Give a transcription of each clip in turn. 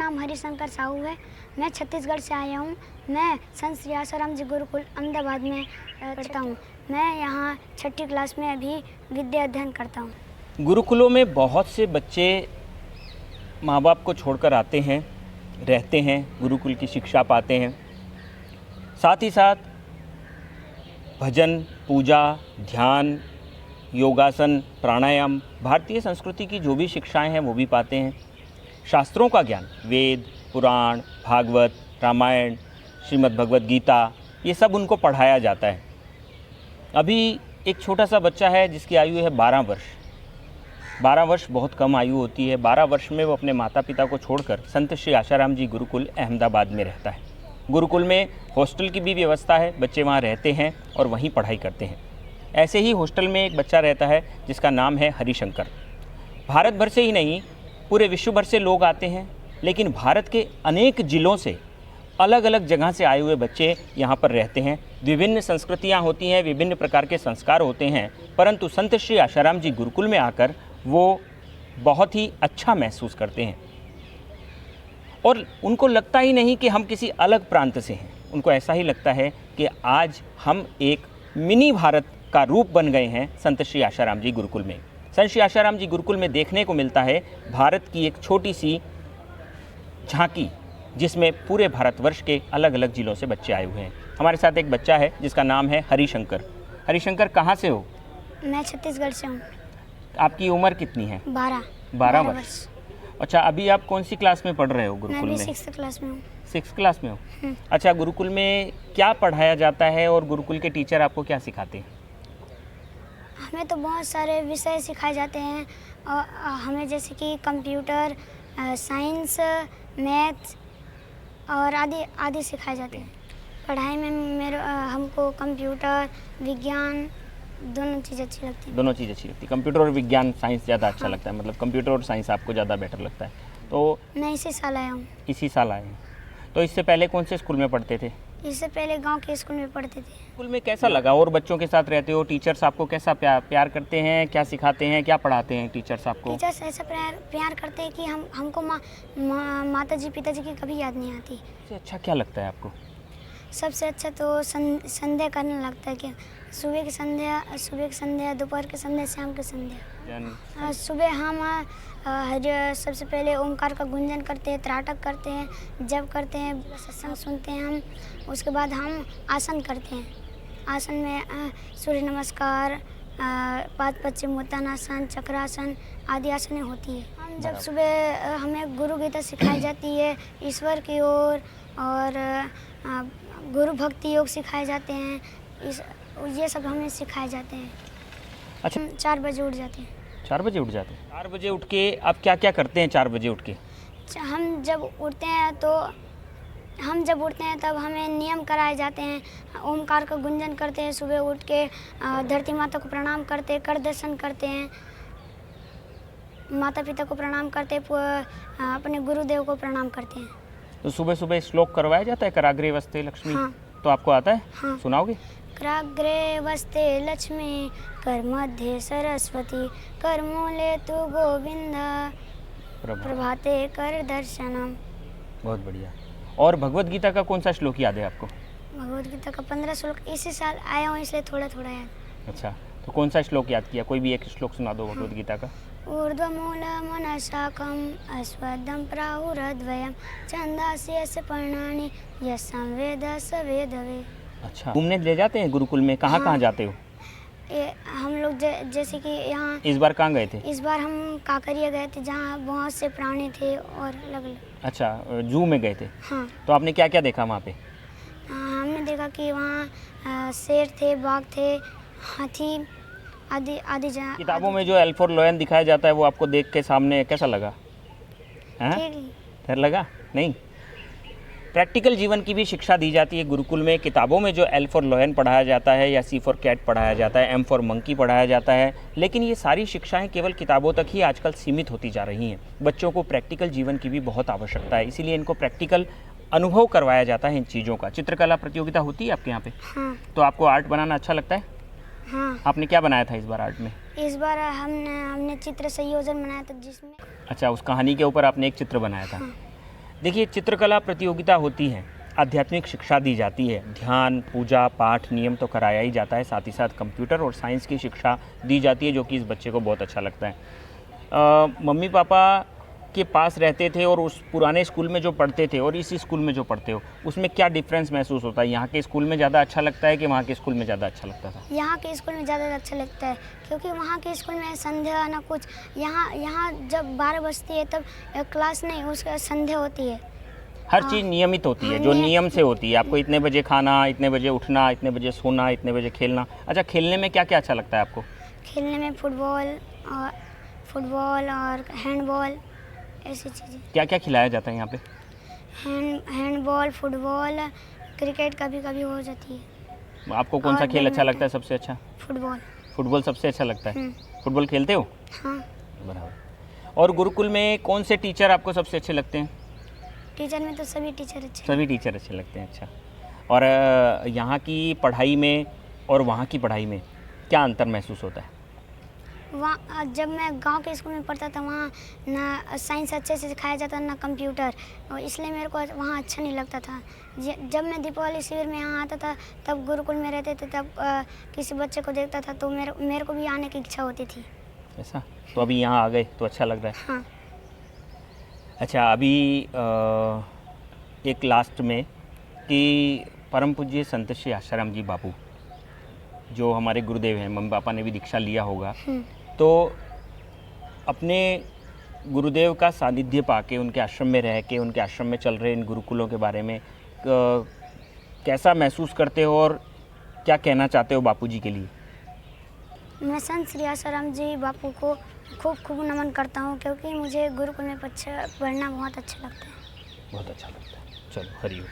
नाम हरिशंकर साहू है। मैं छत्तीसगढ़ से आया हूँ। मैं संत श्री आसाराम जी गुरुकुल अहमदाबाद में पढ़ता हूँ। मैं यहाँ 6ठी क्लास में अभी विद्या अध्ययन करता हूँ। गुरुकुलों में बहुत से बच्चे माँ बाप को छोड़कर आते हैं, रहते हैं, गुरुकुल की शिक्षा पाते हैं। साथ ही साथ भजन, पूजा, ध्यान, योगासन, प्राणायाम, भारतीय संस्कृति की जो भी शिक्षाएं हैं वो भी पाते हैं। शास्त्रों का ज्ञान, वेद, पुराण, भागवत, रामायण, श्रीमद् भगवत गीता, ये सब उनको पढ़ाया जाता है। अभी एक छोटा सा बच्चा है जिसकी आयु है 12 वर्ष। 12 वर्ष बहुत कम आयु होती है। 12 वर्ष में वो अपने माता पिता को छोड़कर संत श्री आसाराम जी गुरुकुल अहमदाबाद में रहता है। गुरुकुल में हॉस्टल की भी व्यवस्था है, बच्चे वहाँ रहते हैं और वहीं पढ़ाई करते हैं। ऐसे ही हॉस्टल में एक बच्चा रहता है जिसका नाम है हरिशंकर। भारत भर से ही नहीं, पूरे विश्व भर से लोग आते हैं, लेकिन भारत के अनेक ज़िलों से, अलग अलग जगह से आए हुए बच्चे यहाँ पर रहते हैं। विभिन्न संस्कृतियाँ होती हैं, विभिन्न प्रकार के संस्कार होते हैं, परंतु संत श्री आसाराम जी गुरुकुल में आकर वो बहुत ही अच्छा महसूस करते हैं और उनको लगता ही नहीं कि हम किसी अलग प्रांत से हैं। उनको ऐसा ही लगता है कि आज हम एक मिनी भारत का रूप बन गए हैं संत श्री आसाराम जी गुरुकुल में। संत श्री आसाराम जी गुरुकुल में देखने को मिलता है भारत की एक छोटी सी झांकी, जिसमें पूरे भारतवर्ष के अलग अलग ज़िलों से बच्चे आए हुए हैं। हमारे साथ एक बच्चा है जिसका नाम है हरिशंकर। हरिशंकर, कहाँ से हो? मैं छत्तीसगढ़ से हूँ। आपकी उम्र कितनी है? 12 वर्ष। अच्छा, अभी आप कौन सी क्लास में पढ़ रहे हो गुरुकुल में? मैं 6th क्लास में हूँ। 6th क्लास में हो? अच्छा, गुरुकुल में क्या पढ़ाया जाता है और गुरुकुल के टीचर आपको क्या सिखाते हैं? हमें तो बहुत सारे विषय सिखाए जाते हैं और हमें जैसे कि कंप्यूटर, साइंस, मैथ्स और आदि सिखाए जाते हैं। पढ़ाई में हमको कंप्यूटर, विज्ञान दोनों चीज़ अच्छी लगती है। दोनों चीज़ अच्छी लगती है। कंप्यूटर और विज्ञान, साइंस ज़्यादा अच्छा लगता है, मतलब कंप्यूटर और साइंस आपको ज़्यादा बेटर लगता है। तो मैं इसी साल आया हूँ। इसी साल आए हैं। तो इससे पहले कौन से स्कूल में पढ़ते थे? इससे पहले गांव के स्कूल में पढ़ते थे। स्कूल में कैसा लगा? और बच्चों के साथ रहते हो, टीचर्स आपको कैसा प्यार करते हैं? क्या सिखाते हैं, क्या पढ़ाते हैं टीचर्स आपको? टीचर्स ऐसा प्यार करते हैं कि हमको माता जी पिताजी की कभी याद नहीं आती। सबसे अच्छा क्या लगता है आपको? सबसे अच्छा तो संध्या करने लगता है कि सुबह की संध्या, दोपहर की संध्या, शाम की संध्या। सुबह हम सबसे पहले ओंकार का गुंजन करते हैं, त्राटक करते हैं, जप करते हैं, सत्संग सुनते हैं हम। उसके बाद हम आसन करते हैं। आसन में सूर्य नमस्कार, पादपश्चिमोत्तानासन, चक्रासन आदि आसनें होती है। हम जब सुबह हमें गुरु गीता सिखाई जाती है, ईश्वर की ओर और गुरु भक्ति योग सिखाए जाते हैं। ये सब हमें सिखाए जाते हैं। अच्छा, 4 बजे उठ जाते हैं। 4 बजे उठ जाते हैं? 4 बजे उठ के आप क्या क्या करते हैं 4 बजे उठ के? हम जब उठते हैं तब हमें नियम कराए जाते हैं। ओमकार का गुंजन करते हैं, सुबह उठ के धरती माता को प्रणाम करते हैं, कर दर्शन करते हैं, माता पिता को प्रणाम करते हैं, अपने गुरुदेव को प्रणाम करते हैं। तो सुबह सुबह श्लोक करवाया जाता है, कराग्रे वस्ते लक्ष्मी? हाँ। तो आपको आता है? हाँ। सुनाओगे? कराग्रे वस्ते लक्ष्मी, कर मध्ये सरस्वती, कर मूले तु गोविंद, प्रभाते कर दर्शनम। बहुत बढ़िया। और भगवत गीता का कौन सा श्लोक याद है आपको? भगवत गीता का 15 श्लोक। इसी साल आया हूँ इसलिए थोड़ा थोड़ा याद। अच्छा, तो कौन सा श्लोक याद किया? कोई भी एक श्लोक सुना दो भगवत गीता का। ऊर्ध्वमूलं मनसाकं अस्वदं प्राहुरद्वयं छन्दांसि यस्य पर्णानि यस्सं वेद स वेदवे। अच्छा, घूमने ले जाते हैं गुरुकुल में? कहाँ कहाँ जाते हो? हम लोग जैसे कि यहाँ इस बार कहाँ गए थे? इस बार हम काकरिया गए थे, जहाँ बहुत से प्राणी थे और अलग अलग। अच्छा, जू में गए थे? हाँ। तो आपने क्या क्या देखा वहाँ पे? हमने देखा कि वहाँ शेर थे, बाघ थे, हाथी आदि जहाँ। किताबों में जो एल्फोर लोयन दिखाया जाता है वो आपको देख के सामने कैसा लगा? डर लगा? नहीं। प्रैक्टिकल जीवन की भी शिक्षा दी जाती है गुरुकुल में। किताबों में जो एल फॉर लॉयन पढ़ाया जाता है या सी फॉर कैट पढ़ाया जाता है, एम फॉर मंकी पढ़ाया जाता है, लेकिन ये सारी शिक्षाएं केवल किताबों तक ही आजकल सीमित होती जा रही हैं। बच्चों को प्रैक्टिकल जीवन की भी बहुत आवश्यकता है, इसीलिए इनको प्रैक्टिकल अनुभव करवाया जाता है इन चीज़ों का। चित्रकला प्रतियोगिता होती है आपके यहाँ पे? हाँ। तो आपको आर्ट बनाना अच्छा लगता है? हाँ। आपने क्या बनाया था इस बार आर्ट में? इस बार हमने चित्र संयोजन बनाया था जिसमें। अच्छा, उस कहानी के ऊपर आपने एक चित्र बनाया था। हाँ। देखिए, चित्रकला प्रतियोगिता होती हैं, आध्यात्मिक शिक्षा दी जाती है, ध्यान, पूजा, पाठ, नियम तो कराया ही जाता है, साथ ही साथ कंप्यूटर और साइंस की शिक्षा दी जाती है, जो कि इस बच्चे को बहुत अच्छा लगता है। मम्मी पापा के पास रहते थे और उस पुराने स्कूल में जो पढ़ते थे और इस स्कूल में जो पढ़ते हो, उसमें क्या डिफरेंस महसूस होता है? यहाँ के स्कूल में ज़्यादा अच्छा लगता है कि वहाँ के स्कूल में ज़्यादा अच्छा लगता था? यहाँ के स्कूल में ज़्यादा अच्छा लगता है, क्योंकि वहाँ के स्कूल में संध्या ना कुछ, यहाँ जब 12 बजती है तब क्लास नहीं, उसका संध्या होती है। हर चीज़ नियमित होती है, जो नियम से होती है। आपको इतने बजे खाना, इतने बजे उठना, इतने बजे सोना, इतने बजे खेलना। अच्छा, खेलने में क्या क्या अच्छा लगता है आपको? खेलने में फुटबॉल और हैंडबॉल, ऐसी चीज़ें। क्या क्या खिलाया जाता है यहाँ पे? हैंडबॉल, फुटबॉल, क्रिकेट कभी कभी हो जाती है। आपको कौन सा खेल अच्छा लगता है सबसे अच्छा? फुटबॉल। फुटबॉल सबसे अच्छा लगता है। फुटबॉल खेलते हो? हाँ। बराबर। और गुरुकुल में कौन से टीचर आपको सबसे अच्छे लगते हैं? टीचर में तो सभी टीचर अच्छे। सभी टीचर अच्छे लगते हैं। अच्छा, और यहाँ की पढ़ाई में और वहाँ की पढ़ाई में क्या अंतर महसूस होता है? वहाँ जब मैं गांव के स्कूल में पढ़ता था, वहाँ ना साइंस अच्छे से सिखाया जाता ना कंप्यूटर, और इसलिए मेरे को वहाँ अच्छा नहीं लगता था। जब मैं दीपावली शिविर में यहाँ आता था, तब गुरुकुल में रहते थे, तब किसी बच्चे को देखता था तो मेरे को भी आने की इच्छा होती थी। ऐसा? तो अभी यहाँ आ गए तो अच्छा लग रहा है? हाँ। अच्छा, अभी एक लास्ट में कि परम पूज्य संत श्री आशाराम जी बापू, जो हमारे गुरुदेव हैं, मम्मी पापा ने भी दीक्षा लिया होगा, तो अपने गुरुदेव का सानिध्य पाके, उनके आश्रम में रह के, उनके आश्रम में चल रहे इन गुरुकुलों के बारे में कैसा महसूस करते हो और क्या कहना चाहते हो बापूजी के लिए? मैं संत श्री आशाराम जी बापू को खूब खूब नमन करता हूँ, क्योंकि मुझे गुरुकुल में पढ़ना बहुत अच्छा लगता है। बहुत अच्छा लगता है। चलो, हरिओम।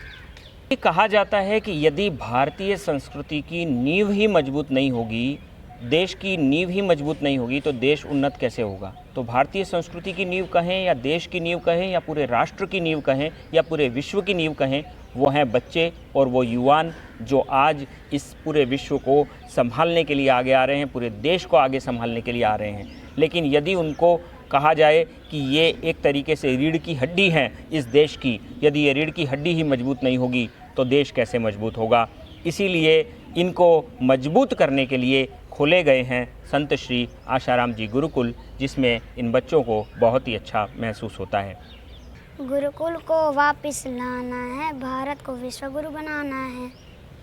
ये कहा जाता है कि यदि भारतीय संस्कृति की नींव ही मजबूत नहीं होगी, देश की नींव ही मजबूत नहीं होगी, तो देश उन्नत कैसे होगा? तो भारतीय संस्कृति की नींव कहें या देश की नींव कहें या पूरे राष्ट्र की नींव कहें या पूरे विश्व की नींव कहें, वो हैं बच्चे और वो युवान, जो आज इस पूरे विश्व को संभालने के लिए आगे आ रहे हैं, पूरे देश को आगे संभालने के लिए आ रहे हैं। लेकिन यदि उनको कहा जाए कि ये एक तरीके से रीढ़ की हड्डी है इस देश की, यदि ये रीढ़ की हड्डी ही मजबूत नहीं होगी तो देश कैसे मजबूत होगा? इसीलिए इनको मजबूत करने के लिए खोले गए हैं संत श्री आशाराम जी गुरुकुल, जिसमें इन बच्चों को बहुत ही अच्छा महसूस होता है। गुरुकुल को वापस लाना है, भारत को विश्व गुरु बनाना है।